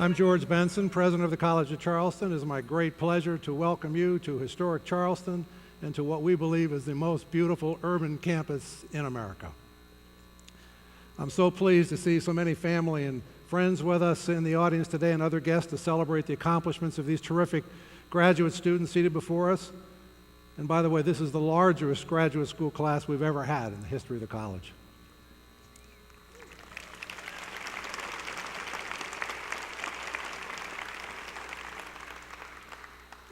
I'm George Benson, President of the College of Charleston. It is my great pleasure to welcome you to historic Charleston and to what we believe is the most beautiful urban campus in America. I'm so pleased to see so many family and friends with us in the audience today and other guests to celebrate the accomplishments of these terrific graduate students seated before us. And by the way, this is the largest graduate school class we've ever had in the history of the college.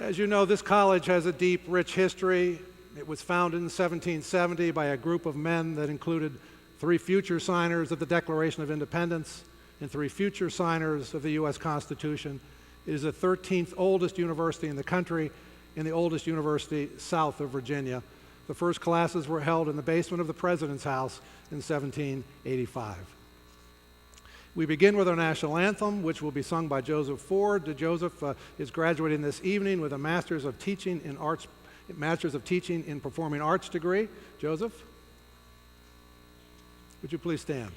As you know, this college has a deep, rich history. It was founded in 1770 by a group of men that included 3 future signers of the Declaration of Independence and 3 future signers of the U.S. Constitution. It is the 13th oldest university in the country and the oldest university south of Virginia. The first classes were held in the basement of the President's house in 1785. We begin with our national anthem, which will be sung by Joseph Ford. Joseph is graduating this evening with a Master's of Teaching in Performing Arts degree. Joseph, would you please stand?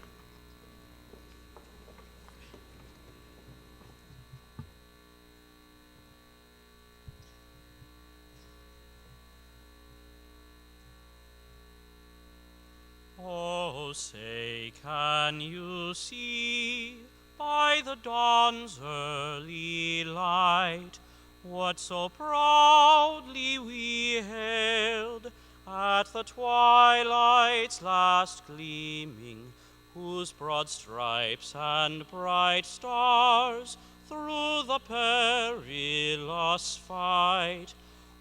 Oh, say, can you see by the dawn's early light what so proudly we hailed at the twilight's last gleaming, whose broad stripes and bright stars through the perilous fight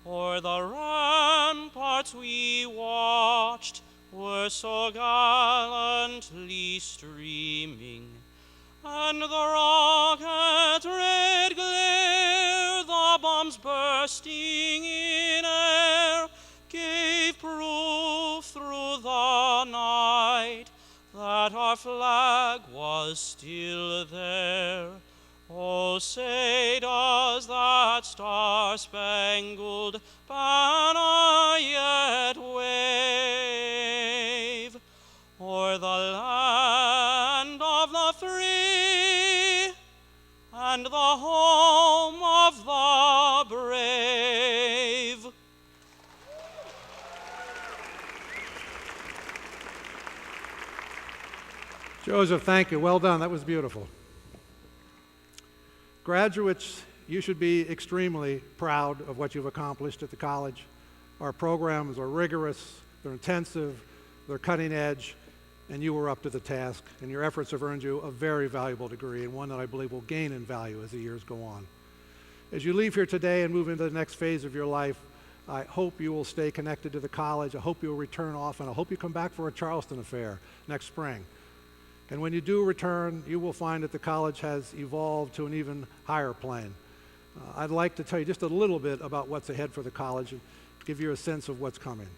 o'er the ramparts we watched were so gallantly streaming, and the rocket's red glare, the bombs bursting in air, gave proof through the night that our flag was still there. Oh, say, does that star-spangled banner yet wave o'er the land of the free and the home of the brave? Joseph, thank you. Well done. That was beautiful. Graduates, you should be extremely proud of what you've accomplished at the college. Our programs are rigorous, they're intensive, they're cutting edge, and you were up to the task, and your efforts have earned you a very valuable degree, and one that I believe will gain in value as the years go on. As you leave here today and move into the next phase of your life, I hope you will stay connected to the college. I hope you'll return often. I hope you come back for a Charleston affair next spring. And when you do return, you will find that the college has evolved to an even higher plane. I'd like to tell you just a little bit about what's ahead for the college and give you a sense of what's coming.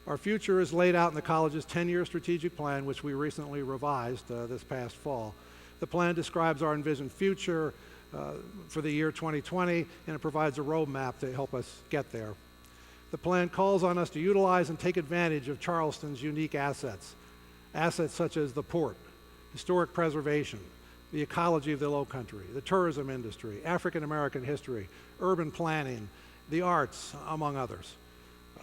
Our future is laid out in the college's 10-year strategic plan, which we recently revised this past fall. The plan describes our envisioned future for the year 2020, and it provides a roadmap to help us get there. The plan calls on us to utilize and take advantage of Charleston's unique assets such as the port, historic preservation, the ecology of the Lowcountry, the tourism industry, African American history, urban planning, the arts, among others.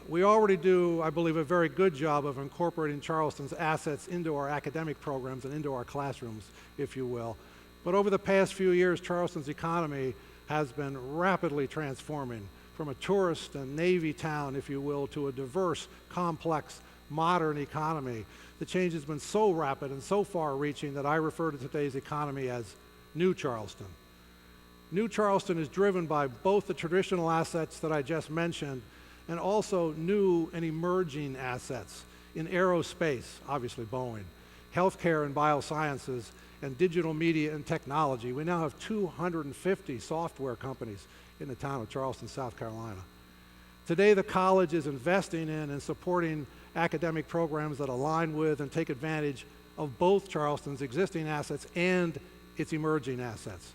We already do, I believe, a very good job of incorporating Charleston's assets into our academic programs and into our classrooms, if you will. But over the past few years, Charleston's economy has been rapidly transforming from a tourist and Navy town, if you will, to a diverse, complex, modern economy. The change has been so rapid and so far-reaching that I refer to today's economy as New Charleston. New Charleston is driven by both the traditional assets that I just mentioned and also new and emerging assets in aerospace, obviously Boeing, healthcare and biosciences, and digital media and technology. We now have 250 software companies in the town of Charleston, South Carolina. Today, the college is investing in and supporting academic programs that align with and take advantage of both Charleston's existing assets and its emerging assets.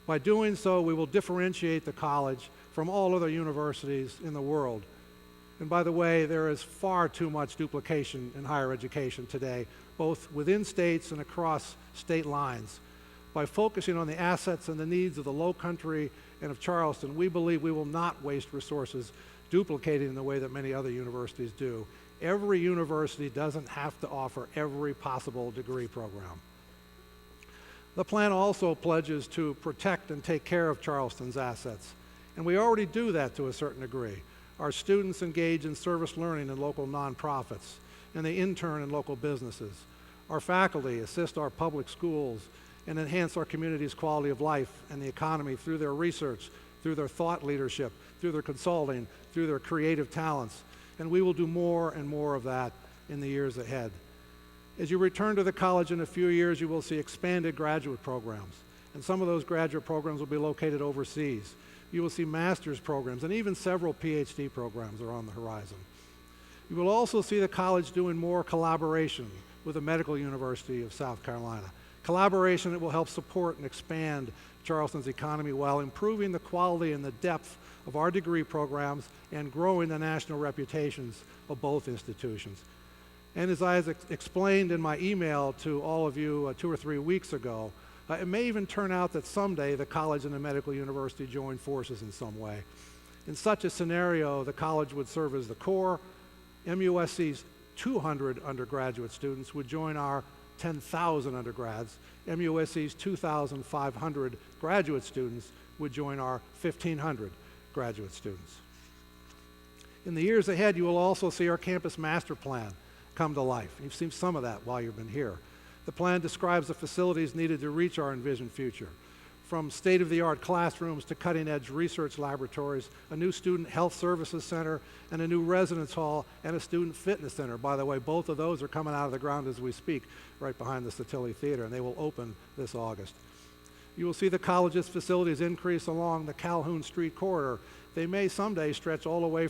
By doing so, we will differentiate the college from all other universities in the world. And by the way, there is far too much duplication in higher education today, both within states and across state lines. By focusing on the assets and the needs of the Low Country and of Charleston, we believe we will not waste resources duplicating in the way that many other universities do. Every university doesn't have to offer every possible degree program. The plan also pledges to protect and take care of Charleston's assets, and we already do that to a certain degree. Our students engage in service learning in local nonprofits, and they intern in local businesses. Our faculty assist our public schools and enhance our community's quality of life and the economy through their research, through their thought leadership, through their consulting, through their creative talents. And we will do more and more of that in the years ahead. As you return to the college in a few years, you will see expanded graduate programs. And some of those graduate programs will be located overseas. You will see master's programs, and even several PhD programs are on the horizon. You will also see the college doing more collaboration with the Medical University of South Carolina. Collaboration that will help support and expand Charleston's economy while improving the quality and the depth of our degree programs and growing the national reputations of both institutions. And as I explained in my email to all of you 2 or 3 weeks ago, it may even turn out that someday the college and the medical university join forces in some way. In such a scenario, the college would serve as the core. MUSC's 200 undergraduate students would join our 10,000 undergrads. MUSC's 2,500 graduate students would join our 1,500 graduate students. In the years ahead, you will also see our campus master plan come to life. You've seen some of that while you've been here. The plan describes the facilities needed to reach our envisioned future, from state-of-the-art classrooms to cutting-edge research laboratories, a new student health services center, and a new residence hall and a student fitness center. By the way, both of those are coming out of the ground as we speak, right behind the Satilli Theater, and they will open this August. You will see the college's facilities increase along the Calhoun Street corridor. They may someday stretch all the way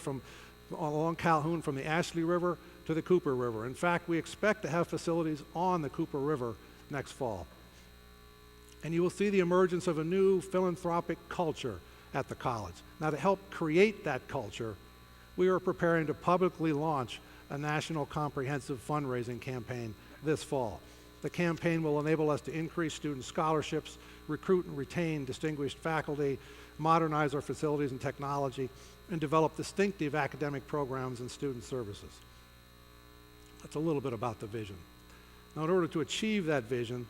along Calhoun from the Ashley River to the Cooper River. In fact, we expect to have facilities on the Cooper River next fall. And you will see the emergence of a new philanthropic culture at the college. Now, to help create that culture, we are preparing to publicly launch a national comprehensive fundraising campaign this fall. The campaign will enable us to increase student scholarships, recruit and retain distinguished faculty, modernize our facilities and technology, and develop distinctive academic programs and student services. That's a little bit about the vision. Now, in order to achieve that vision,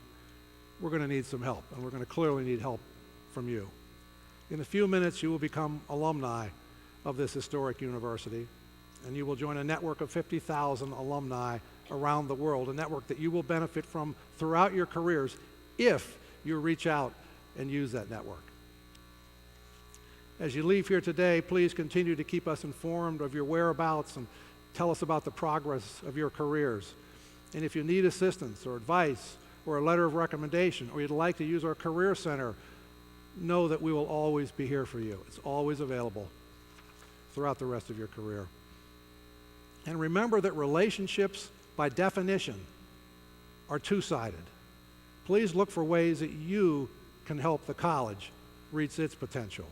we're going to need some help, and we're going to clearly need help from you. In a few minutes, you will become alumni of this historic university, and you will join a network of 50,000 alumni around the world, a network that you will benefit from throughout your careers if you reach out and use that network. As you leave here today, please continue to keep us informed of your whereabouts and tell us about the progress of your careers. And if you need assistance or advice or a letter of recommendation, or you'd like to use our Career Center, know that we will always be here for you. It's always available throughout the rest of your career. And remember that relationships, by definition, are two-sided. Please look for ways that you can help the college reach its potential.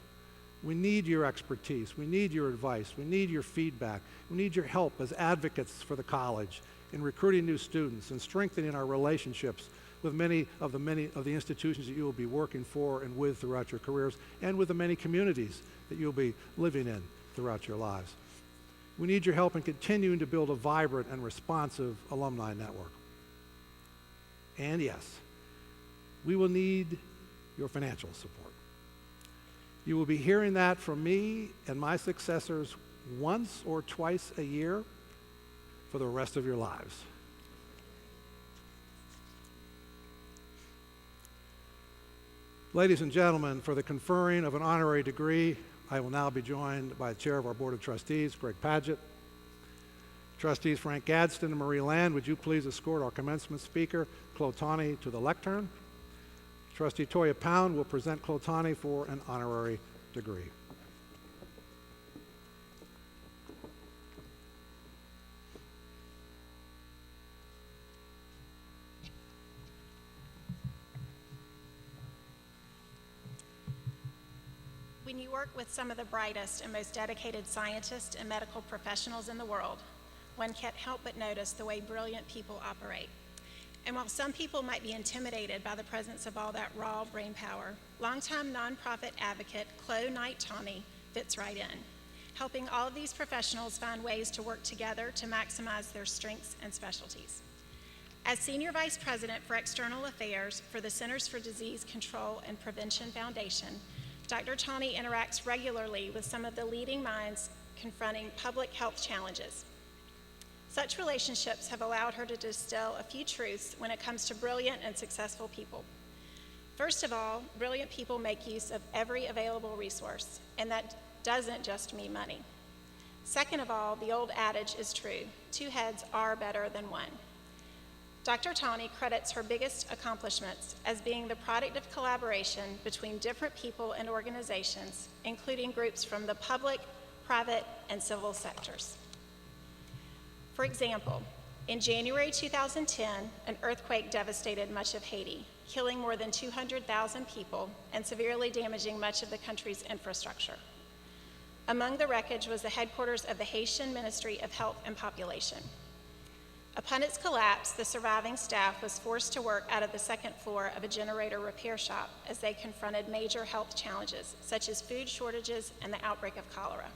We need your expertise. We need your advice. We need your feedback. We need your help as advocates for the college in recruiting new students and strengthening our relationships with many of the institutions that you will be working for and with throughout your careers, and with the many communities that you'll be living in throughout your lives. We need your help in continuing to build a vibrant and responsive alumni network. And yes, we will need your financial support. You will be hearing that from me and my successors once or twice a year for the rest of your lives. Ladies and gentlemen, for the conferring of an honorary degree, I will now be joined by the Chair of our Board of Trustees, Greg Padgett. Trustees Frank Gadsden and Marie Land, would you please escort our commencement speaker, Chloe Tonney, to the lectern? Trustee Toya Pound will present Chloe Tonney for an honorary degree. When you work with some of the brightest and most dedicated scientists and medical professionals in the world, one can't help but notice the way brilliant people operate. And while some people might be intimidated by the presence of all that raw brain power, longtime nonprofit advocate Chloe Knight Tonney fits right in, helping all of these professionals find ways to work together to maximize their strengths and specialties. As Senior Vice President for External Affairs for the Centers for Disease Control and Prevention Foundation, Dr. Tonney interacts regularly with some of the leading minds confronting public health challenges. Such relationships have allowed her to distill a few truths when it comes to brilliant and successful people. First of all, brilliant people make use of every available resource, and that doesn't just mean money. Second of all, the old adage is true: two heads are better than one. Dr. Tonney credits her biggest accomplishments as being the product of collaboration between different people and organizations, including groups from the public, private, and civil sectors. For example, in January 2010, an earthquake devastated much of Haiti, killing more than 200,000 people and severely damaging much of the country's infrastructure. Among the wreckage was the headquarters of the Haitian Ministry of Health and Population. Upon its collapse, the surviving staff was forced to work out of the second floor of a generator repair shop as they confronted major health challenges, such as food shortages and the outbreak of cholera.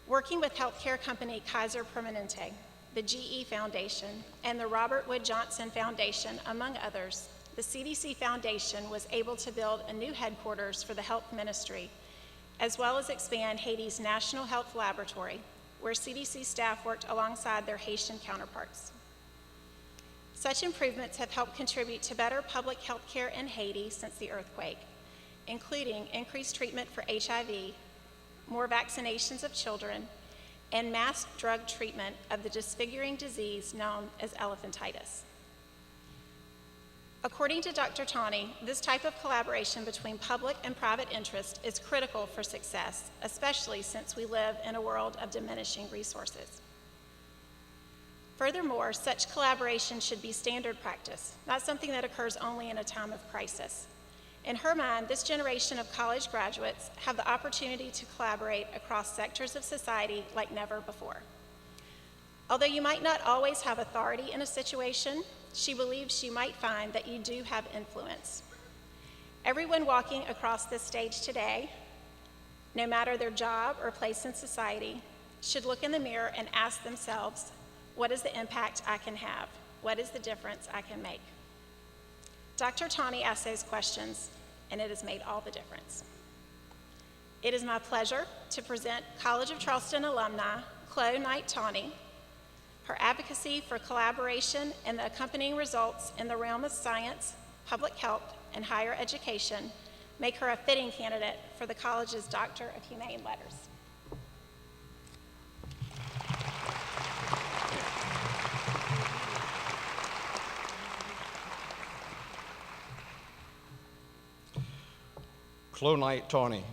Working with healthcare company Kaiser Permanente, the GE Foundation, and the Robert Wood Johnson Foundation, among others, the CDC Foundation was able to build a new headquarters for the health ministry, as well as expand Haiti's National Health Laboratory, where CDC staff worked alongside their Haitian counterparts. Such improvements have helped contribute to better public health care in Haiti since the earthquake, including increased treatment for HIV, more vaccinations of children, and mass drug treatment of the disfiguring disease known as elephantitis. According to Dr. Tonney, this type of collaboration between public and private interest is critical for success, especially since we live in a world of diminishing resources. Furthermore, such collaboration should be standard practice, not something that occurs only in a time of crisis. In her mind, this generation of college graduates have the opportunity to collaborate across sectors of society like never before. Although you might not always have authority in a situation, she believes she might find that you do have influence. Everyone walking across this stage today, no matter their job or place in society, should look in the mirror and ask themselves, what is the impact I can have? What is the difference I can make? Dr. Tonney asked those questions, and it has made all the difference. It is my pleasure to present College of Charleston alumni Chloe Knight Tonney. Her advocacy for collaboration and the accompanying results in the realm of science, public health, and higher education make her a fitting candidate for the college's Doctor of Humane Letters. Chloe Knight Tonney,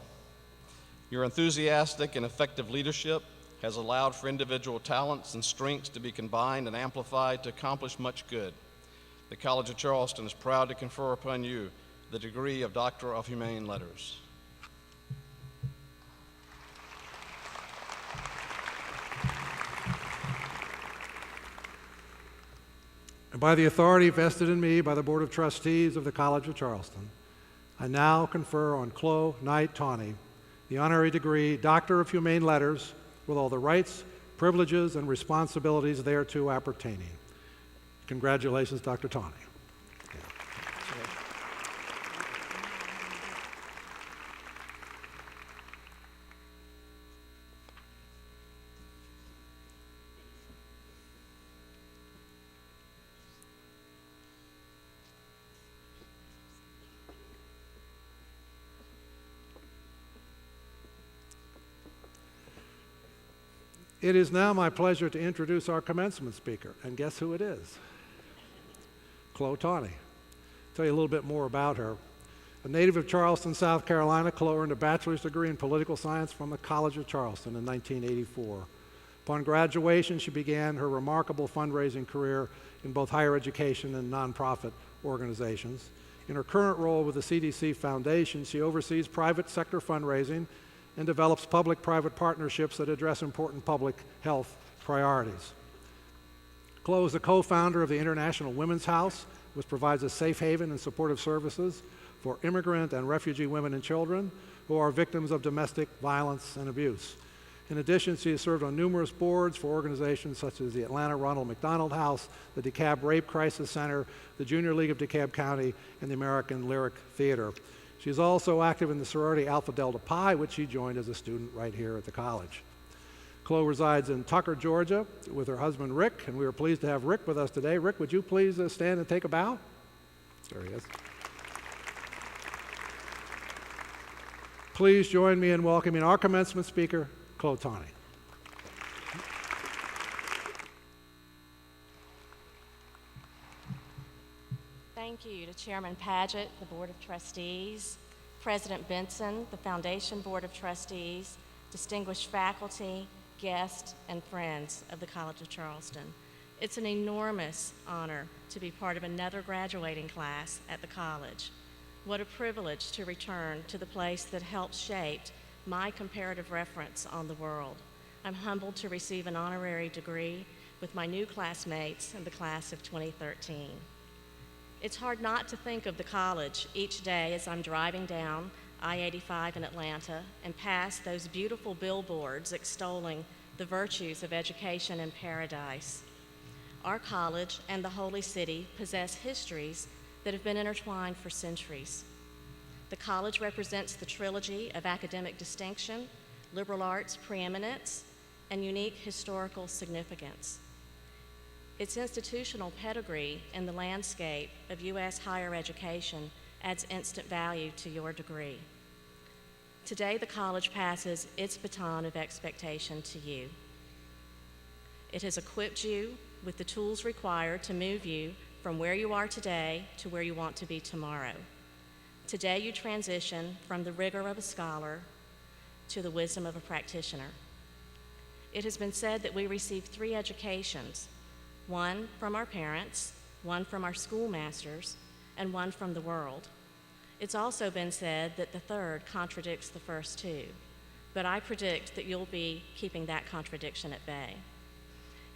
your enthusiastic and effective leadership has allowed for individual talents and strengths to be combined and amplified to accomplish much good. The College of Charleston is proud to confer upon you the degree of Doctor of Humane Letters. And by the authority vested in me by the Board of Trustees of the College of Charleston, I now confer on Chloe Knight Tonney the honorary degree Doctor of Humane Letters with all the rights, privileges, and responsibilities thereto appertaining. Congratulations, Dr. Tonney. It is now my pleasure to introduce our commencement speaker, and guess who it is? Chloe Tonney. Tell you a little bit more about her. A native of Charleston, South Carolina, Chloe earned a bachelor's degree in political science from the College of Charleston in 1984. Upon graduation, she began her remarkable fundraising career in both higher education and nonprofit organizations. In her current role with the CDC Foundation, she oversees private sector fundraising and develops public-private partnerships that address important public health priorities. Chloe is the co-founder of the International Women's House, which provides a safe haven and supportive services for immigrant and refugee women and children who are victims of domestic violence and abuse. In addition, she has served on numerous boards for organizations such as the Atlanta Ronald McDonald House, the DeKalb Rape Crisis Center, the Junior League of DeKalb County, and the American Lyric Theater. She's also active in the sorority Alpha Delta Pi, which she joined as a student right here at the college. Chloe resides in Tucker, Georgia, with her husband Rick, and we are pleased to have Rick with us today. Rick, would you please stand and take a bow? There he is. Please join me in welcoming our commencement speaker, Chloe Tonney. Thank you to Chairman Paget, the Board of Trustees, President Benson, the Foundation Board of Trustees, distinguished faculty, guests, and friends of the College of Charleston. It's an enormous honor to be part of another graduating class at the college. What a privilege to return to the place that helped shape my comparative reference on the world. I'm humbled to receive an honorary degree with my new classmates in the class of 2013. It's hard not to think of the college each day as I'm driving down I-85 in Atlanta and past those beautiful billboards extolling the virtues of education in paradise. Our college and the Holy City possess histories that have been intertwined for centuries. The college represents the trilogy of academic distinction, liberal arts preeminence, and unique historical significance. Its institutional pedigree in the landscape of U.S. higher education adds instant value to your degree. Today, the college passes its baton of expectation to you. It has equipped you with the tools required to move you from where you are today to where you want to be tomorrow. Today, you transition from the rigor of a scholar to the wisdom of a practitioner. It has been said that we receive 3 educations, one from our parents, one from our schoolmasters, and one from the world. It's also been said that the third contradicts the first 2, but I predict that you'll be keeping that contradiction at bay.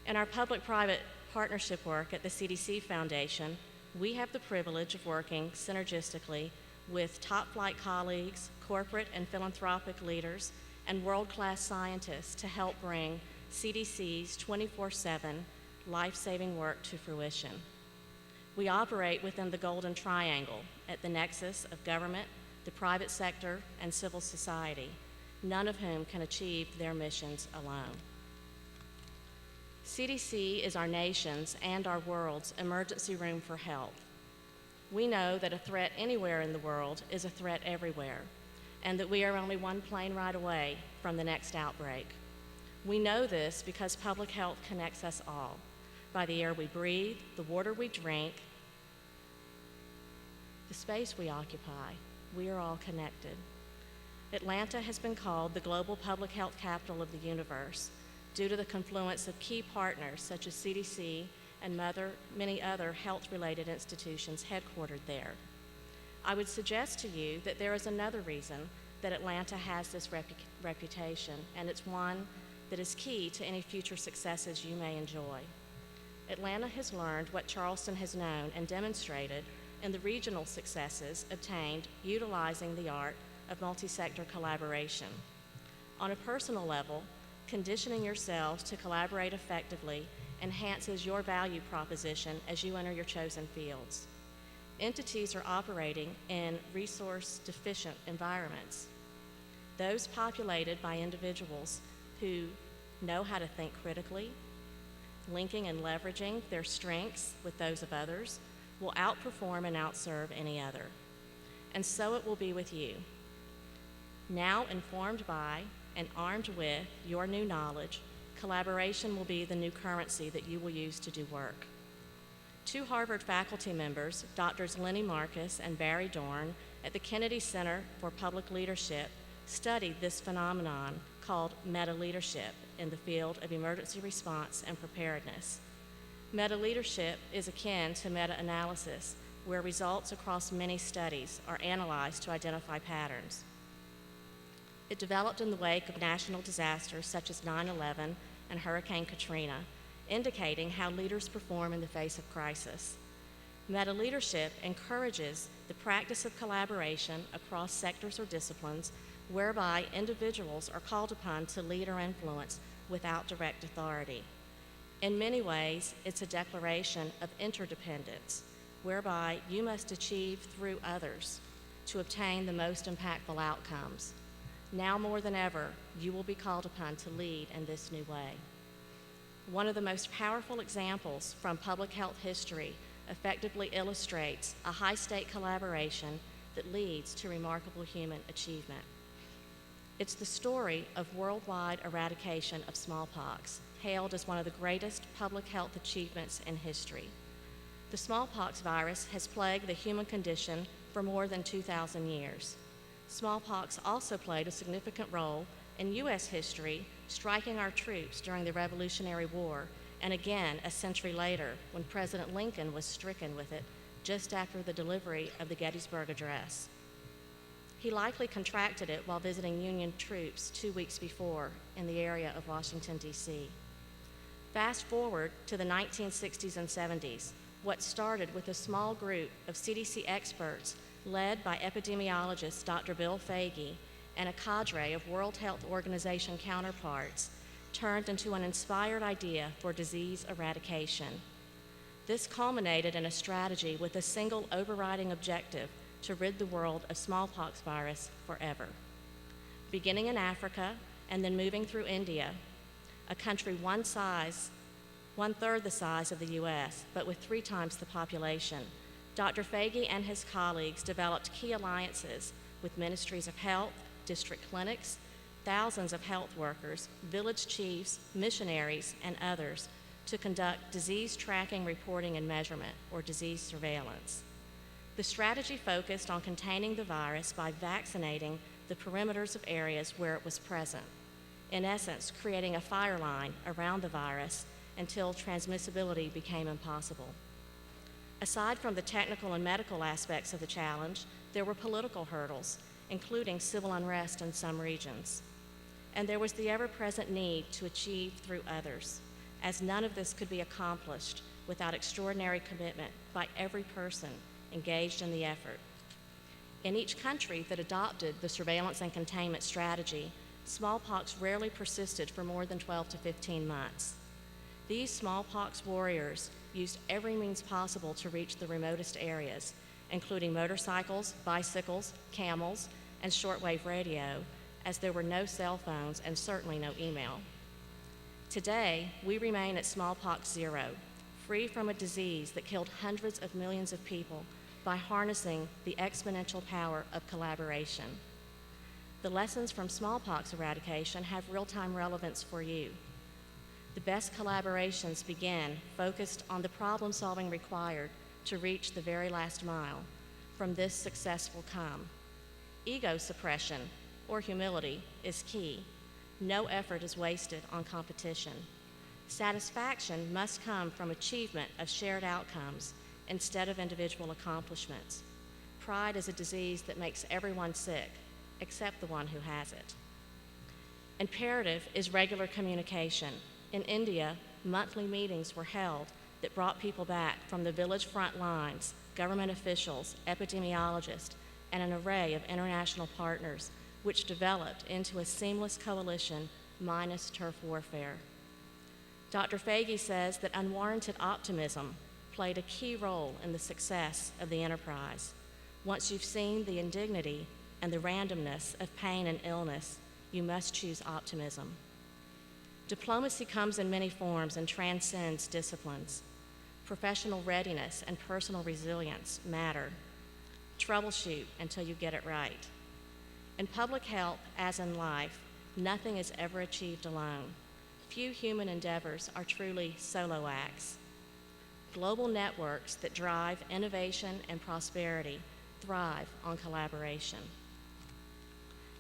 In our public-private partnership work at the CDC Foundation, we have the privilege of working synergistically with top-flight colleagues, corporate and philanthropic leaders, and world-class scientists to help bring CDC's 24/7 life-saving work to fruition. We operate within the Golden Triangle at the nexus of government, the private sector, and civil society, none of whom can achieve their missions alone. CDC is our nation's and our world's emergency room for help. We know that a threat anywhere in the world is a threat everywhere, and that we are only one plane ride away from the next outbreak. We know this because public health connects us all. By the air we breathe, the water we drink, the space we occupy, we are all connected. Atlanta has been called the global public health capital of the universe due to the confluence of key partners such as CDC and many other health-related institutions headquartered there. I would suggest to you that there is another reason that Atlanta has this reputation, and it's one that is key to any future successes you may enjoy. Atlanta has learned what Charleston has known and demonstrated in the regional successes obtained utilizing the art of multi-sector collaboration. On a personal level, conditioning yourselves to collaborate effectively enhances your value proposition as you enter your chosen fields. Entities are operating in resource-deficient environments, those populated by individuals who know how to think critically, linking and leveraging their strengths with those of others, will outperform and outserve any other. And so it will be with you. Now informed by and armed with your new knowledge, collaboration will be the new currency that you will use to do work. 2 Harvard faculty members, Drs. Lenny Marcus and Barry Dorn, at the Kennedy Center for Public Leadership, studied this phenomenon called meta-leadership in the field of emergency response and preparedness. Meta-leadership is akin to meta-analysis, where results across many studies are analyzed to identify patterns. It developed in the wake of national disasters such as 9/11 and Hurricane Katrina, indicating how leaders perform in the face of crisis. Meta-leadership encourages the practice of collaboration across sectors or disciplines whereby individuals are called upon to lead or influence without direct authority. In many ways, it's a declaration of interdependence, whereby you must achieve through others to obtain the most impactful outcomes. Now more than ever, you will be called upon to lead in this new way. One of the most powerful examples from public health history effectively illustrates a high-stake collaboration that leads to remarkable human achievement. It's the story of worldwide eradication of smallpox, hailed as one of the greatest public health achievements in history. The smallpox virus has plagued the human condition for more than 2,000 years. Smallpox also played a significant role in U.S. history, striking our troops during the Revolutionary War, and again a century later when President Lincoln was stricken with it just after the delivery of the Gettysburg Address. He likely contracted it while visiting Union troops 2 weeks before in the area of Washington, D.C. Fast forward to the 1960s and 70s, what started with a small group of CDC experts led by epidemiologist Dr. Bill Foege and a cadre of World Health Organization counterparts turned into an inspired idea for disease eradication. This culminated in a strategy with a single overriding objective to rid the world of smallpox virus forever. Beginning in Africa and then moving through India, a country one-third the size of the U.S., but with 3 times the population, Dr. Foege and his colleagues developed key alliances with ministries of health, district clinics, thousands of health workers, village chiefs, missionaries, and others to conduct disease tracking, reporting, and measurement, or disease surveillance. The strategy focused on containing the virus by vaccinating the perimeters of areas where it was present, in essence, creating a fire line around the virus until transmissibility became impossible. Aside from the technical and medical aspects of the challenge, there were political hurdles, including civil unrest in some regions. And there was the ever-present need to achieve through others, as none of this could be accomplished without extraordinary commitment by every person engaged in the effort. In each country that adopted the surveillance and containment strategy, smallpox rarely persisted for more than 12 to 15 months. These smallpox warriors used every means possible to reach the remotest areas, including motorcycles, bicycles, camels, and shortwave radio, as there were no cell phones and certainly no email. Today, we remain at smallpox zero, free from a disease that killed hundreds of millions of people by harnessing the exponential power of collaboration. The lessons from smallpox eradication have real-time relevance for you. The best collaborations begin focused on the problem-solving required to reach the very last mile. From this, success will come. Ego suppression, or humility, is key. No effort is wasted on competition. Satisfaction must come from achievement of shared outcomes instead of individual accomplishments. Pride is a disease that makes everyone sick, except the one who has it. Imperative is regular communication. In India, monthly meetings were held that brought people back from the village front lines, government officials, epidemiologists, and an array of international partners, which developed into a seamless coalition minus turf warfare. Dr. Foege says that unwarranted optimism played a key role in the success of the enterprise. Once you've seen the indignity and the randomness of pain and illness, you must choose optimism. Diplomacy comes in many forms and transcends disciplines. Professional readiness and personal resilience matter. Troubleshoot until you get it right. In public health, as in life, nothing is ever achieved alone. Few human endeavors are truly solo acts. Global networks that drive innovation and prosperity thrive on collaboration.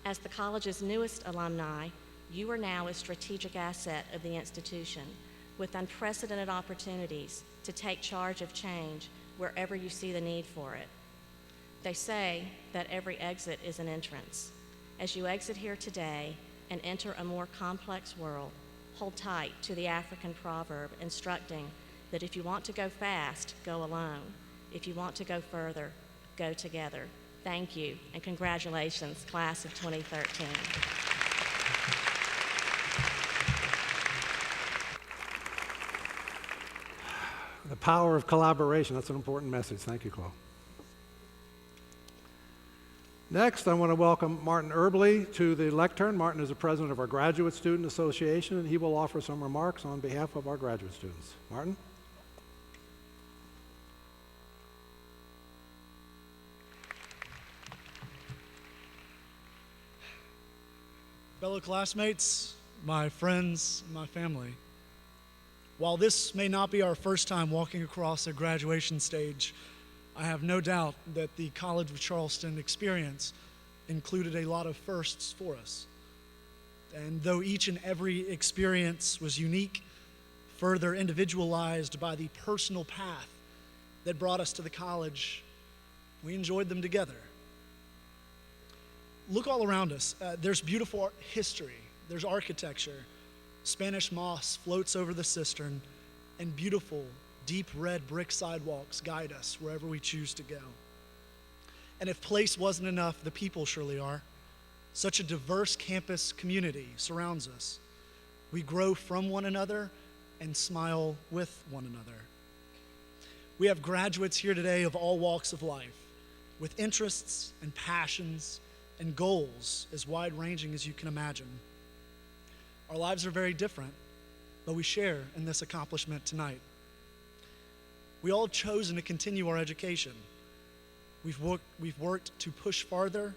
As the college's newest alumni, you are now a strategic asset of the institution with unprecedented opportunities to take charge of change wherever you see the need for it. They say that every exit is an entrance. As you exit here today and enter a more complex world, hold tight to the African proverb instructing that if you want to go fast, go alone. If you want to go further, go together. Thank you, and congratulations, class of 2013. The power of collaboration, that's an important message. Thank you, Chloe. Next, I want to welcome Martin Erbley to the lectern. Martin is the president of our Graduate Student Association, and he will offer some remarks on behalf of our graduate students. Martin? Fellow classmates, my friends, my family. While this may not be our first time walking across a graduation stage, I have no doubt that the College of Charleston experience included a lot of firsts for us. And though each and every experience was unique, further individualized by the personal path that brought us to the college, we enjoyed them together. Look all around us. There's beautiful history. There's architecture. Spanish moss floats over the cistern, and beautiful, deep red brick sidewalks guide us wherever we choose to go. And if place wasn't enough, the people surely are. Such a diverse campus community surrounds us. We grow from one another and smile with one another. We have graduates here today of all walks of life, with interests and passions and goals as wide-ranging as you can imagine. Our lives are very different, but we share in this accomplishment tonight. We all have chosen to continue our education. We've worked to push farther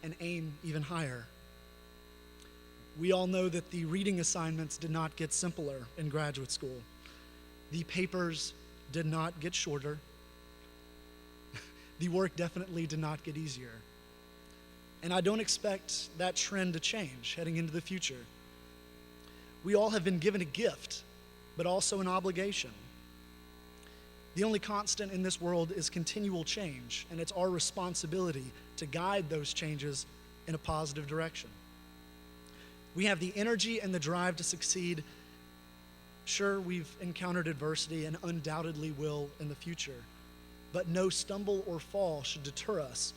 and aim even higher. We all know that the reading assignments did not get simpler in graduate school. The papers did not get shorter. The work definitely did not get easier. And I don't expect that trend to change heading into the future. We all have been given a gift, but also an obligation. The only constant in this world is continual change, and it's our responsibility to guide those changes in a positive direction. We have the energy and the drive to succeed. Sure, we've encountered adversity and undoubtedly will in the future, but no stumble or fall should deter us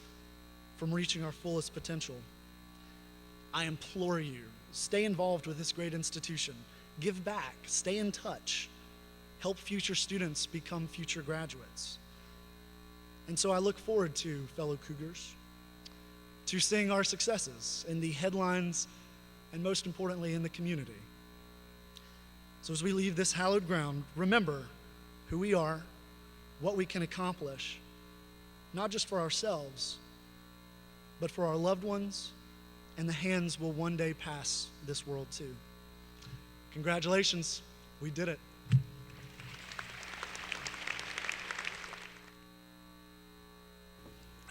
from reaching our fullest potential. I implore you, stay involved with this great institution. Give back, stay in touch, help future students become future graduates. And so I look forward to, fellow Cougars, to seeing our successes in the headlines and most importantly in the community. So as we leave this hallowed ground, remember who we are, what we can accomplish, not just for ourselves, but for our loved ones, and the hands will one day pass this world too. Congratulations, we did it.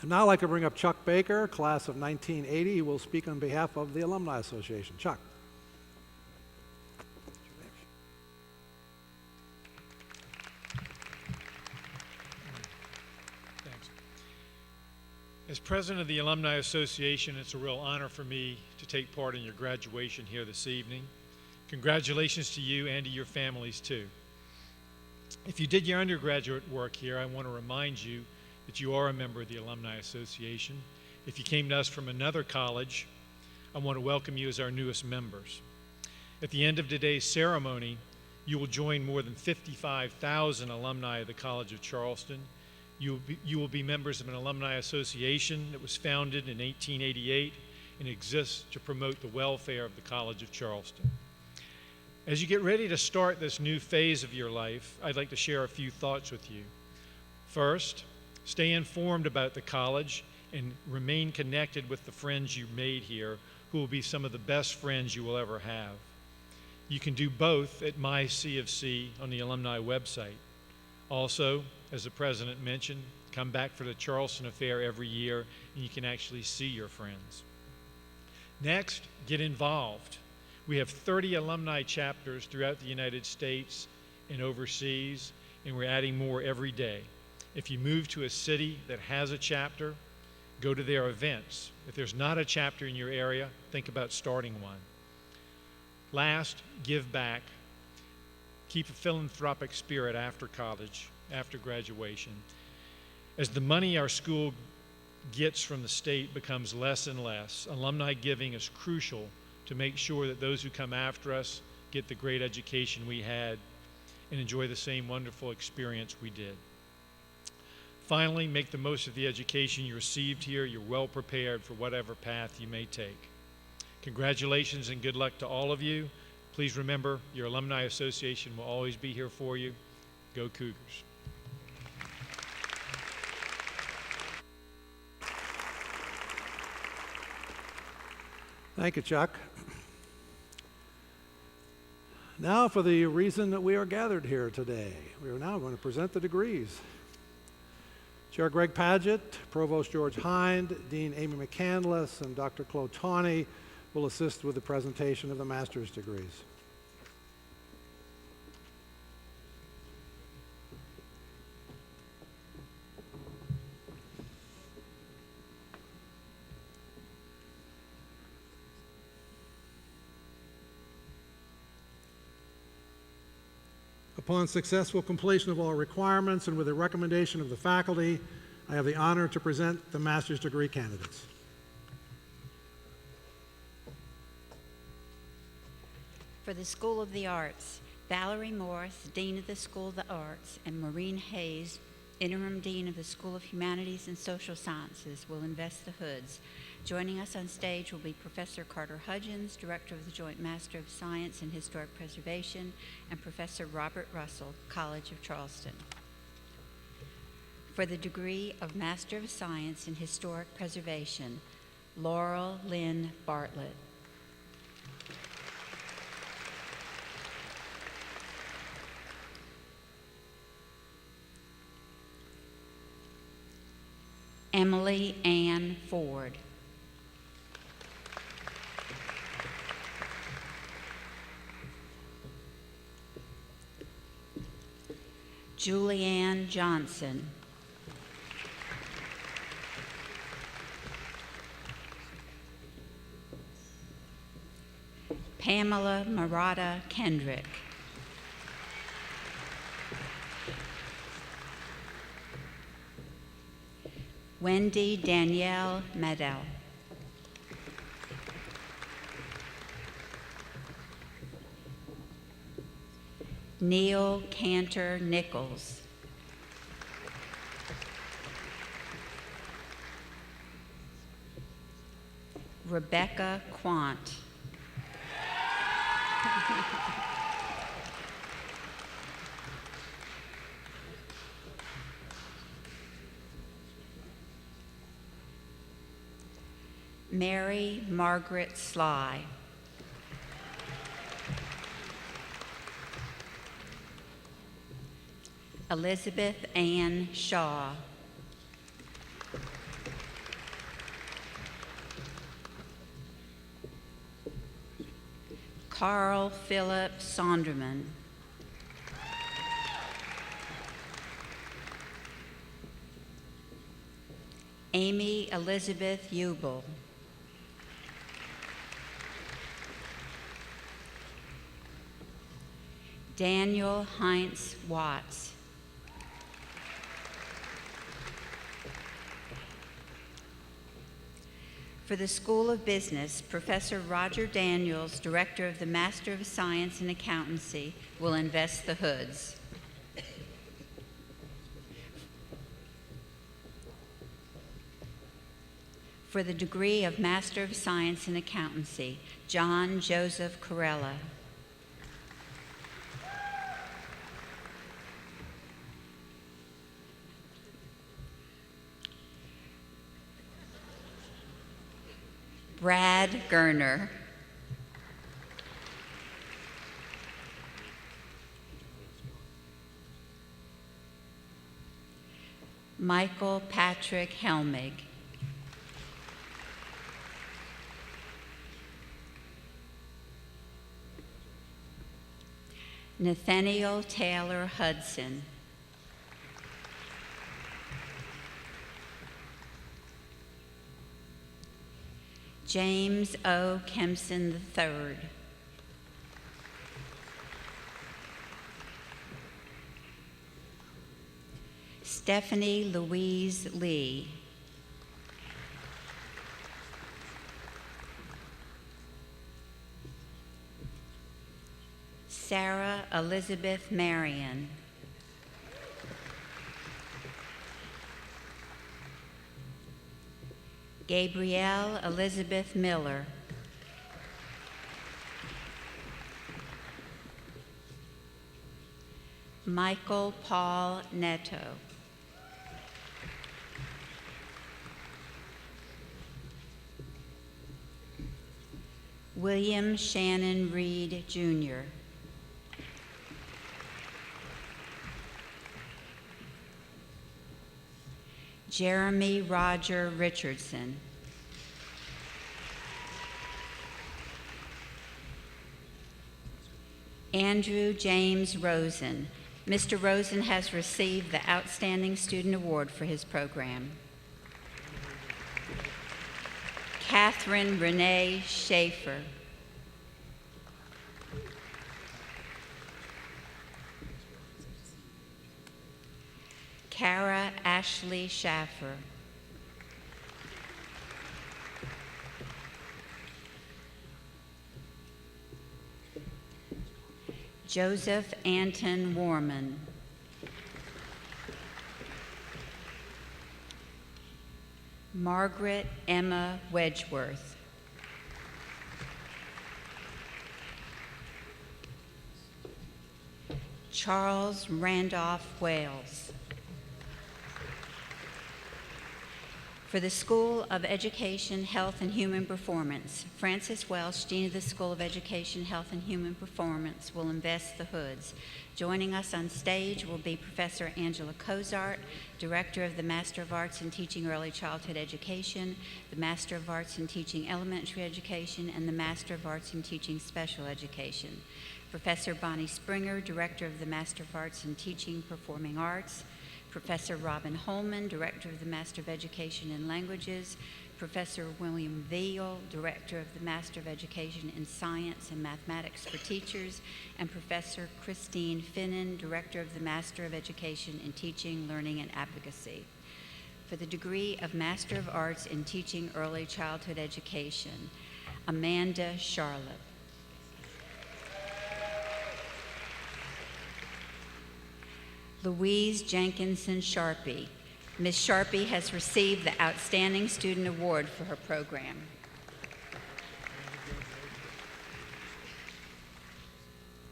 I'd now like to bring up Chuck Baker, class of 1980. He will speak on behalf of the Alumni Association. Chuck. Thanks. As president of the Alumni Association, it's a real honor for me to take part in your graduation here this evening. Congratulations to you and to your families too. If you did your undergraduate work here, I want to remind you that you are a member of the Alumni Association. If you came to us from another college, I want to welcome you as our newest members. At the end of today's ceremony, you will join more than 55,000 alumni of the College of Charleston. You will be members of an alumni association that was founded in 1888 and exists to promote the welfare of the College of Charleston. As you get ready to start this new phase of your life, I'd like to share a few thoughts with you. First, stay informed about the college and remain connected with the friends you made here, who will be some of the best friends you will ever have. You can do both at My CFC on the alumni website. Also, as the president mentioned, come back for the Charleston Affair every year and you can actually see your friends. Next, get involved. We have 30 alumni chapters throughout the United States and overseas, and we're adding more every day. If you move to a city that has a chapter, go to their events. If there's not a chapter in your area, think about starting one. Last, give back. Keep a philanthropic spirit after college, after graduation. As the money our school gets from the state becomes less and less, alumni giving is crucial to make sure that those who come after us get the great education we had and enjoy the same wonderful experience we did. Finally, make the most of the education you received here. You're well prepared for whatever path you may take. Congratulations and good luck to all of you. Please remember, your Alumni Association will always be here for you. Go Cougars. Thank you, Chuck. Now for the reason that we are gathered here today. We are now going to present the degrees. Chair Greg Padgett, Provost George Hind, Dean Amy McCandless, and Dr. Chloe Tonney will assist with the presentation of the master's degrees. Upon successful completion of all requirements and with the recommendation of the faculty, I have the honor to present the master's degree candidates. For the School of the Arts, Valerie Morris, Dean of the School of the Arts, and Maureen Hayes, Interim Dean of the School of Humanities and Social Sciences, will invest the hoods. Joining us on stage will be Professor Carter Hudgens, Director of the Joint Master of Science in Historic Preservation, and Professor Robert Russell, College of Charleston. For the degree of Master of Science in Historic Preservation, Laurel Lynn Bartlett. Emily Ann Ford. Julianne Johnson. Pamela Murata Kendrick. Wendy Danielle Medell. Neil Cantor Nichols. Rebecca Quant. Mary Margaret Sly. Elizabeth Ann Shaw. Carl Philip Sonderman. Amy Elizabeth Ubel. Daniel Heinz Watts. For the School of Business, Professor Roger Daniels, Director of the Master of Science in Accountancy, will invest the hoods. For the degree of Master of Science in Accountancy, John Joseph Corella. Brad Gerner. Michael Patrick Helmig. Nathaniel Taylor Hudson. James O. Kempson III. Stephanie Louise Lee. Sarah Elizabeth Marion. Gabrielle Elizabeth Miller. Michael Paul Neto. William Shannon Reed, Jr. Jeremy Roger Richardson. Andrew James Rosen. Mr. Rosen has received the Outstanding Student Award for his program. Catherine Renee Schaefer. Kara Ashley Schaffer. Joseph Anton Warman. Margaret Emma Wedgeworth. Charles Randolph Wales. For the School of Education, Health, and Human Performance, Frances Welsh, Dean of the School of Education, Health, and Human Performance, will invest the hoods. Joining us on stage will be Professor Angela Cozart, Director of the Master of Arts in Teaching Early Childhood Education, the Master of Arts in Teaching Elementary Education, and the Master of Arts in Teaching Special Education. Professor Bonnie Springer, Director of the Master of Arts in Teaching Performing Arts, Professor Robin Holman, Director of the Master of Education in Languages, Professor William Veal, Director of the Master of Education in Science and Mathematics for Teachers, and Professor Christine Finnan, Director of the Master of Education in Teaching, Learning, and Advocacy. For the degree of Master of Arts in Teaching Early Childhood Education, Amanda Charlotte. Louise Jenkinson Sharpie. Ms. Sharpie has received the Outstanding Student Award for her program.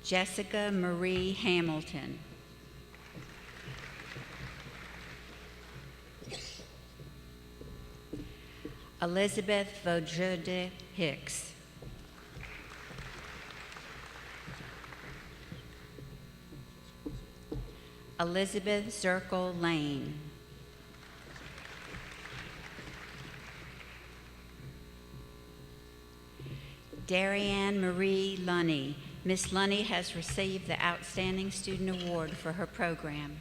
Jessica Marie Hamilton. Elizabeth Vojode Hicks. Elizabeth Zirkle Lane. Darianne Marie Lunny. Miss Lunny has received the Outstanding Student Award for her program.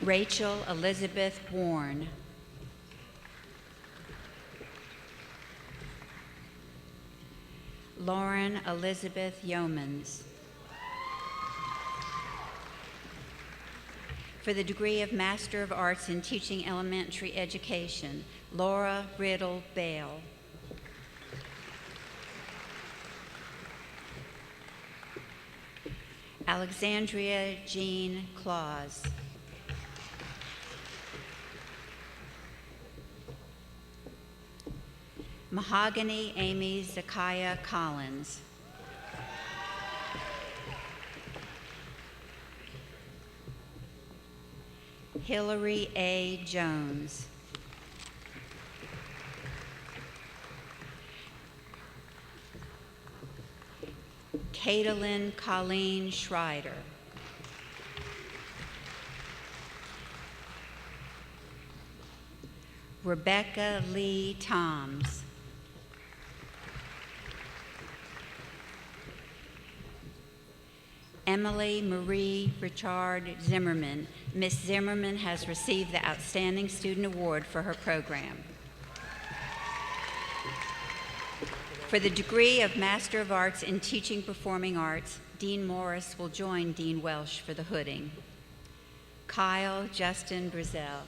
Rachel Elizabeth Warren. Lauren Elizabeth Yeomans. For the degree of Master of Arts in Teaching Elementary Education, Laura Riddle Bale. Alexandria Jean Claus. Mahogany Amy Zakiah Collins. Hillary A. Jones. Caitlin Colleen Schreider. Rebecca Lee Toms. Emily Marie Richard Zimmerman. Miss Zimmerman has received the Outstanding Student Award for her program. For the degree of Master of Arts in Teaching Performing Arts, Dean Morris will join Dean Welsh for the hooding. Kyle Justin Brazel.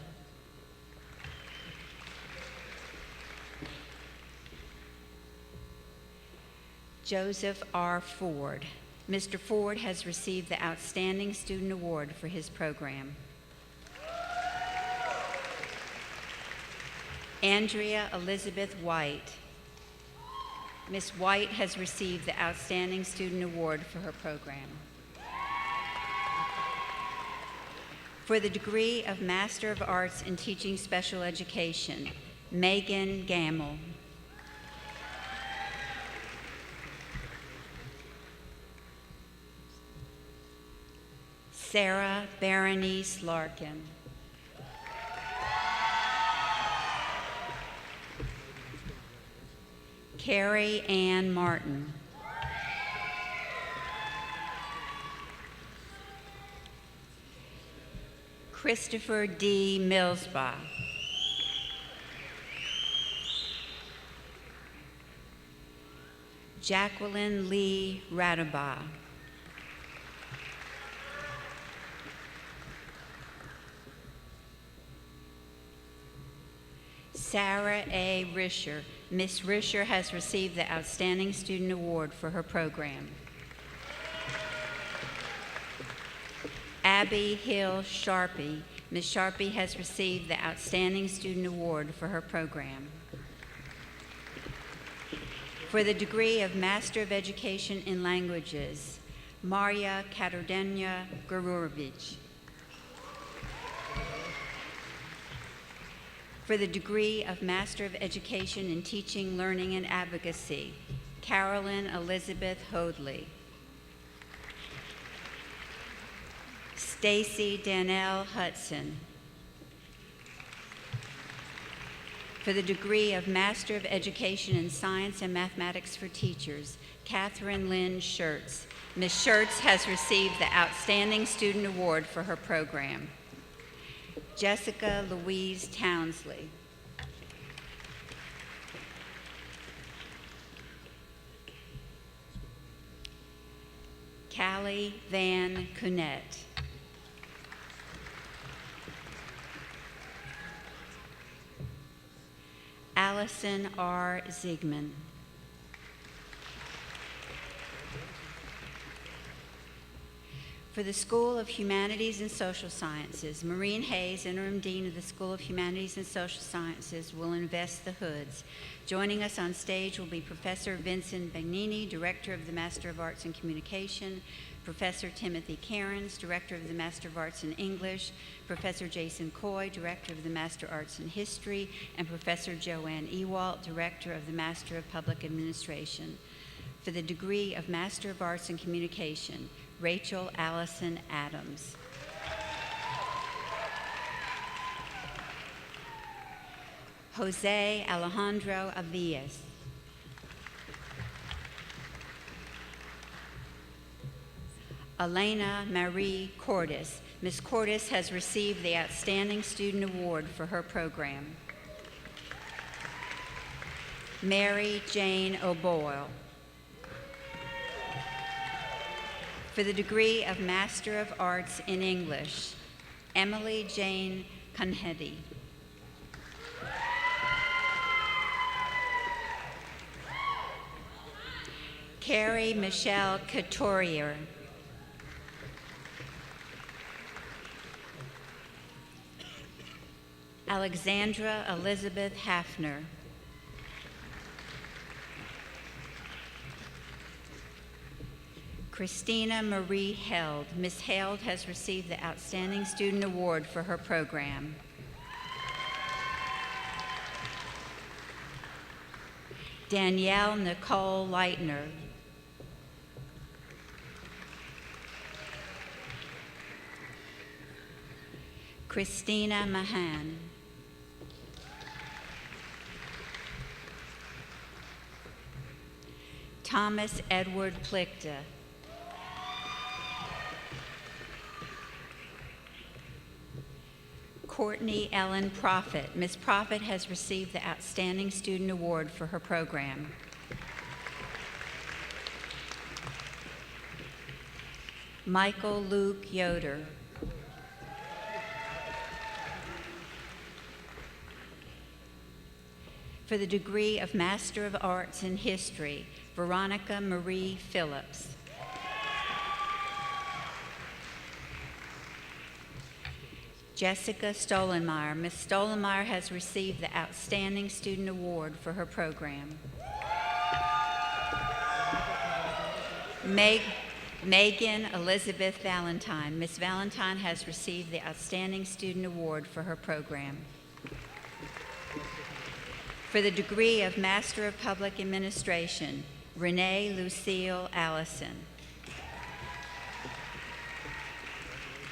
Joseph R. Ford. Mr. Ford has received the Outstanding Student Award for his program. Andrea Elizabeth White. Ms. White has received the Outstanding Student Award for her program. For the degree of Master of Arts in Teaching Special Education, Megan Gamble. Sarah Berenice Larkin. Carrie Ann Martin. Christopher D. Millsbaugh. Jacqueline Lee Radabaugh. Sarah A. Risher. Miss Risher has received the Outstanding Student Award for her program. Abby Hill Sharpie. Ms. Sharpie has received the Outstanding Student Award for her program. For the degree of Master of Education in Languages, Maria Katardenia Gururovich. For the degree of Master of Education in Teaching, Learning, and Advocacy, Carolyn Elizabeth Hoadley. Stacy Danelle Hudson. For the degree of Master of Education in Science and Mathematics for Teachers, Catherine Lynn Schertz. Ms. Schertz has received the Outstanding Student Award for her program. Jessica Louise Townsley. Callie Van Cunette. Allison R. Ziegman. For the School of Humanities and Social Sciences, Maureen Hayes, Interim Dean of the School of Humanities and Social Sciences, will invest the hoods. Joining us on stage will be Professor Vincent Bagnini, Director of the Master of Arts in Communication, Professor Timothy Cairns, Director of the Master of Arts in English, Professor Jason Coy, Director of the Master of Arts in History, and Professor Joanne Ewalt, Director of the Master of Public Administration. For the degree of Master of Arts in Communication, Rachel Allison Adams. Jose Alejandro Avillas. Elena Marie Cordes. Ms. Cordes has received the Outstanding Student Award for her program. Mary Jane O'Boyle. For the degree of Master of Arts in English, Emily Jane Conhedy. Carrie Michelle Couturier. Alexandra Elizabeth Hafner. Christina Marie Held. Ms. Held has received the Outstanding Student Award for her program. Danielle Nicole Leitner. Christina Mahan. Thomas Edward Plickta. Courtney Ellen Prophet. Ms. Prophet has received the Outstanding Student Award for her program. Michael Luke Yoder. For the degree of Master of Arts in History, Veronica Marie Phillips. Jessica Stolenmeyer. Ms. Stolenmeyer has received the Outstanding Student Award for her program. Megan Elizabeth Valentine. Ms. Valentine has received the Outstanding Student Award for her program. For the degree of Master of Public Administration, Renee Lucille Allison.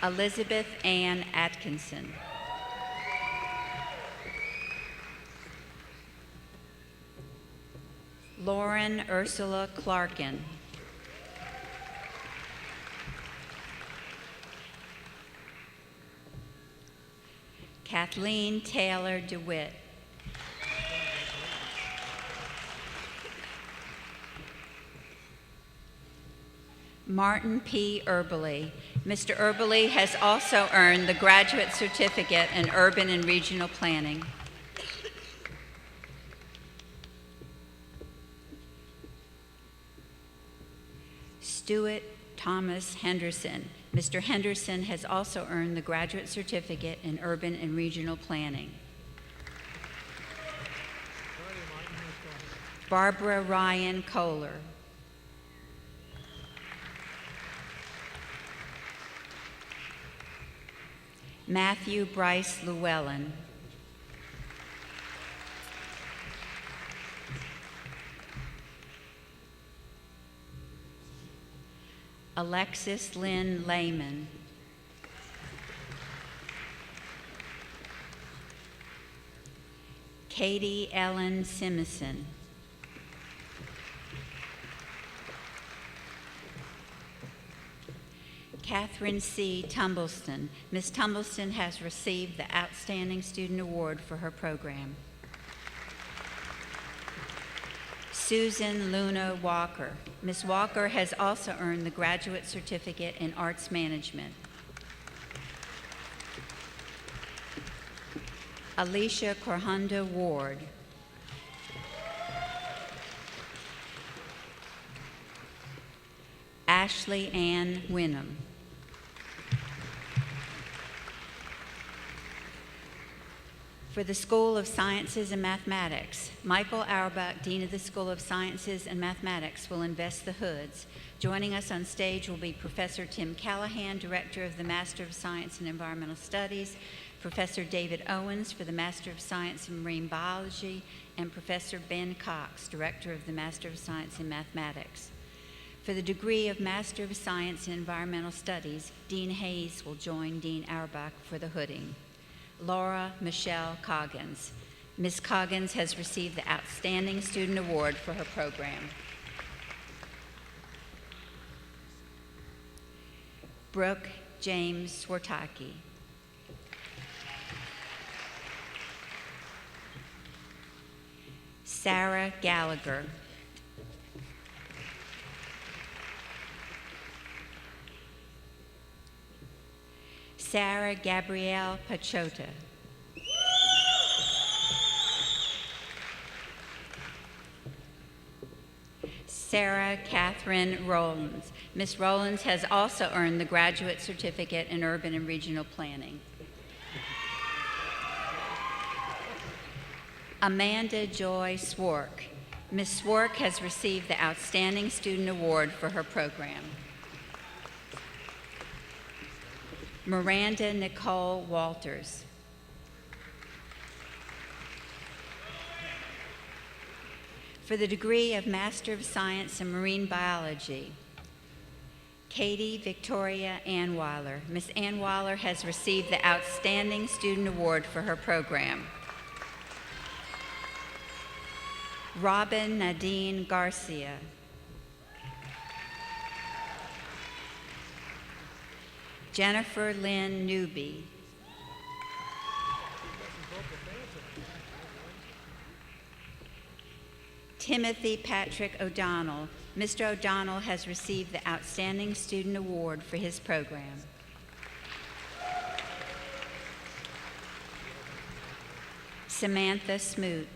Elizabeth Ann Atkinson. Lauren Ursula Clarkin. Kathleen Taylor DeWitt. Martin P. Erbely. Mr. Erbely has also earned the Graduate Certificate in Urban and Regional Planning. Stuart Thomas Henderson. Mr. Henderson has also earned the Graduate Certificate in Urban and Regional Planning. Barbara Ryan Kohler. Matthew Bryce Llewellyn. Alexis Lynn Lehman. Katie Ellen Simison. Catherine C. Tumbleston. Ms. Tumbleston has received the Outstanding Student Award for her program. Susan Luna Walker. Ms. Walker has also earned the Graduate Certificate in Arts Management. Alicia Corhunda Ward. Ashley Ann Winham. For the School of Sciences and Mathematics, Michael Auerbach, Dean of the School of Sciences and Mathematics, will invest the hoods. Joining us on stage will be Professor Tim Callahan, Director of the Master of Science in Environmental Studies, Professor David Owens for the Master of Science in Marine Biology, and Professor Ben Cox, Director of the Master of Science in Mathematics. For the degree of Master of Science in Environmental Studies, Dean Hayes will join Dean Auerbach for the hooding. Laura Michelle Coggins. Ms. Coggins has received the Outstanding Student Award for her program. Brooke James Swartaki. Sarah Gallagher. Sarah Gabrielle Pachota. Sarah Catherine Rollins. Ms. Rollins has also earned the Graduate Certificate in Urban and Regional Planning. Amanda Joy Swark. Ms. Swark has received the Outstanding Student Award for her program. Miranda Nicole Walters. For the degree of Master of Science in Marine Biology, Katie Victoria Anweiler. Ms. Anweiler has received the Outstanding Student Award for her program. Robin Nadine Garcia. Jennifer Lynn Newby. Timothy Patrick O'Donnell. Mr. O'Donnell has received the Outstanding Student Award for his program. Samantha Smoot.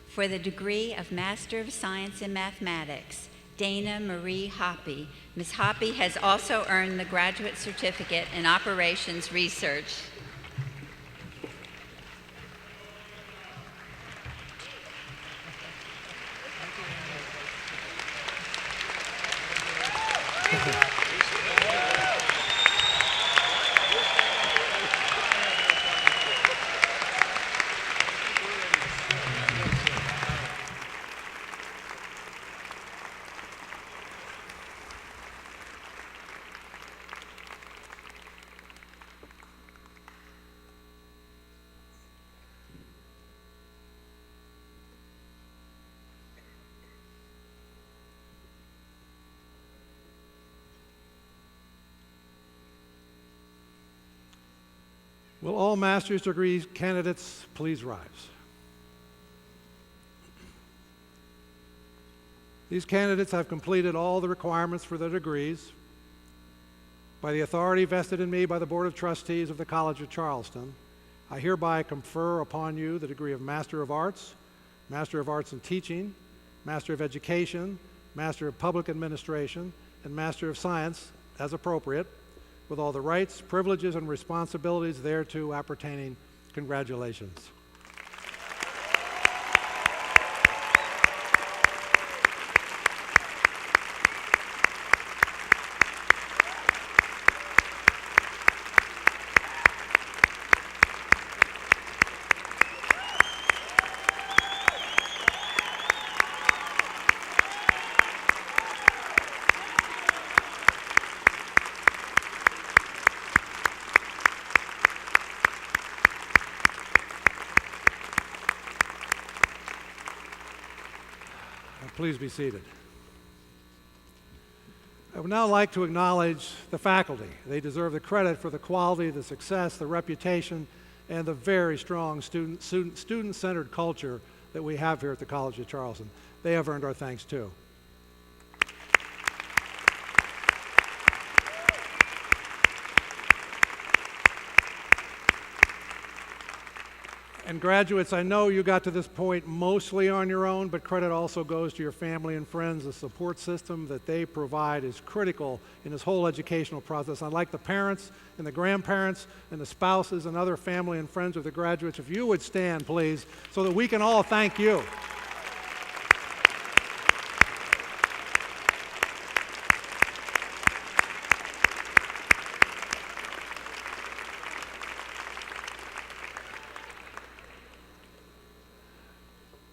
For the degree of Master of Science in Mathematics, Dana Marie Hoppy. Ms. Hoppy has also earned the Graduate Certificate in Operations Research. Will all master's degree candidates please rise? These candidates have completed all the requirements for their degrees. By the authority vested in me by the Board of Trustees of the College of Charleston, I hereby confer upon you the degree of Master of Arts in Teaching, Master of Education, Master of Public Administration, and Master of Science, as appropriate, with all the rights, privileges, and responsibilities thereto appertaining. Congratulations. Please be seated. I would now like to acknowledge the faculty. They deserve the credit for the quality, the success, the reputation, and the very strong student-centered culture that we have here at the College of Charleston. They have earned our thanks too. And graduates, I know you got to this point mostly on your own, but credit also goes to your family and friends. The support system that they provide is critical in this whole educational process. I'd like the parents and the grandparents and the spouses and other family and friends of the graduates, if you would stand, please, so that we can all thank you.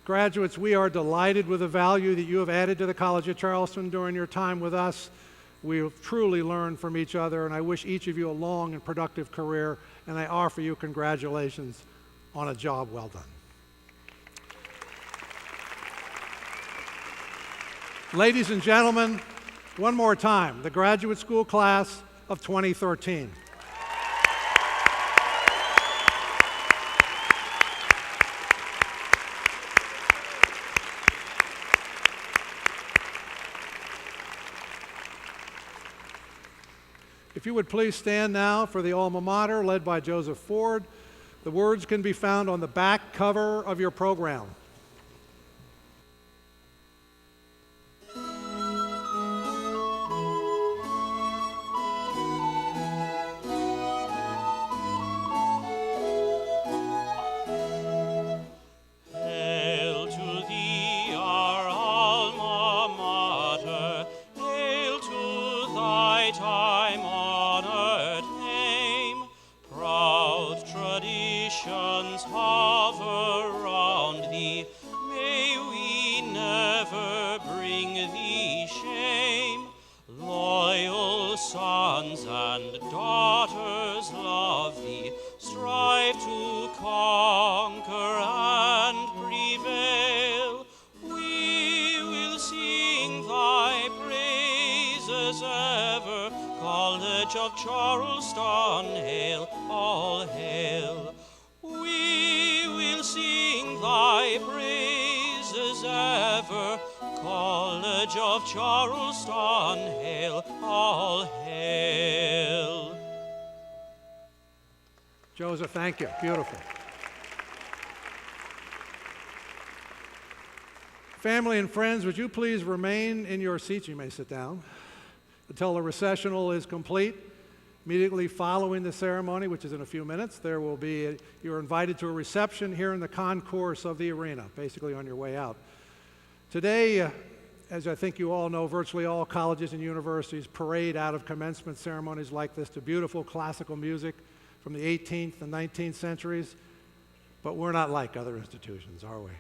Graduates, we are delighted with the value that you have added to the College of Charleston during your time with us. We have truly learned from each other, and I wish each of you a long and productive career, and I offer you congratulations on a job well done. Ladies and gentlemen, one more time, the graduate school class of 2013. If you would please stand now for the alma mater led by Joseph Ford. The words can be found on the back cover of your program. Hail to thee, our alma mater, hail to thy time-honored name. Proud traditions hover round thee, may we never bring thee shame. Loyal sons and daughters love thee, strive to conquer and prevail. We will sing thy praises ever, College of Charleston, hail. all hail. We will sing thy praises ever, College of Charleston, hail, all hail. Joseph, thank you. Beautiful. Family and friends, would you please remain in your seats? You may sit down until the recessional is complete. Immediately following the ceremony, which is in a few minutes, you're invited to a reception here in the concourse of the arena, basically on your way out. Today, as I think you all know, virtually all colleges and universities parade out of commencement ceremonies like this to beautiful classical music from the 18th and 19th centuries. But we're not like other institutions, are we?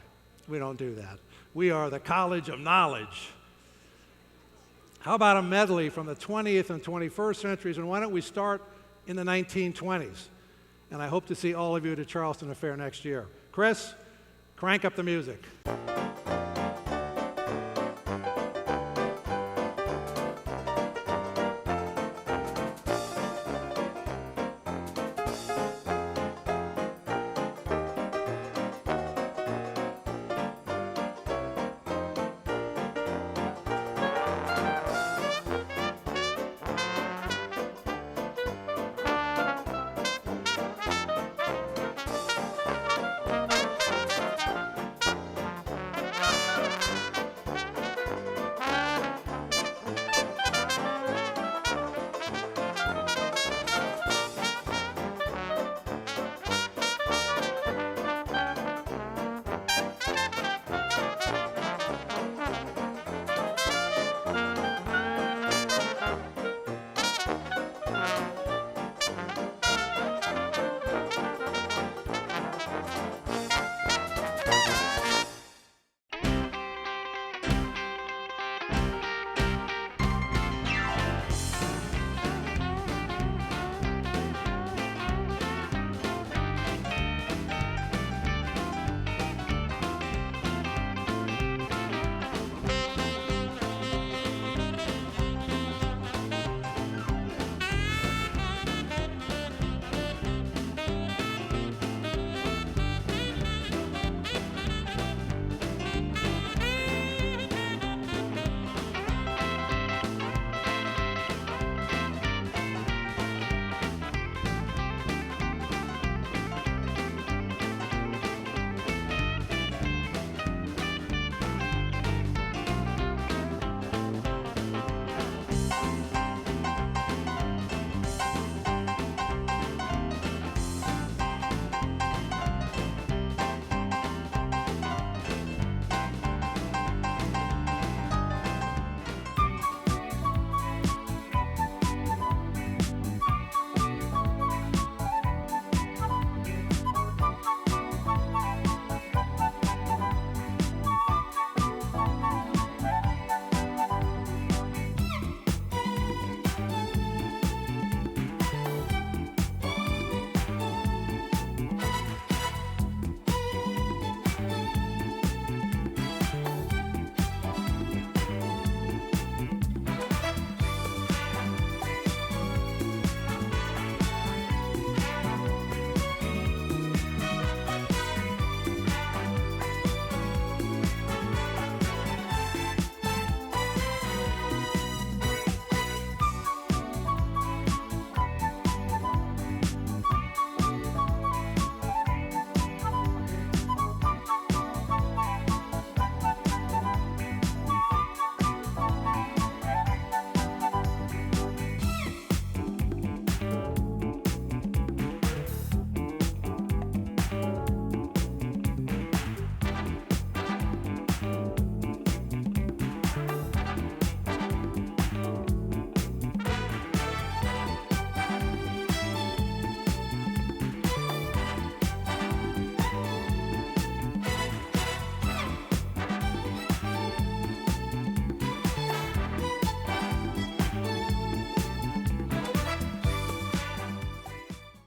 We don't do that. We are the College of Knowledge. How about a medley from the 20th and 21st centuries? And why don't we start in the 1920s? And I hope to see all of you at the Charleston Affair next year. Chris, crank up the music.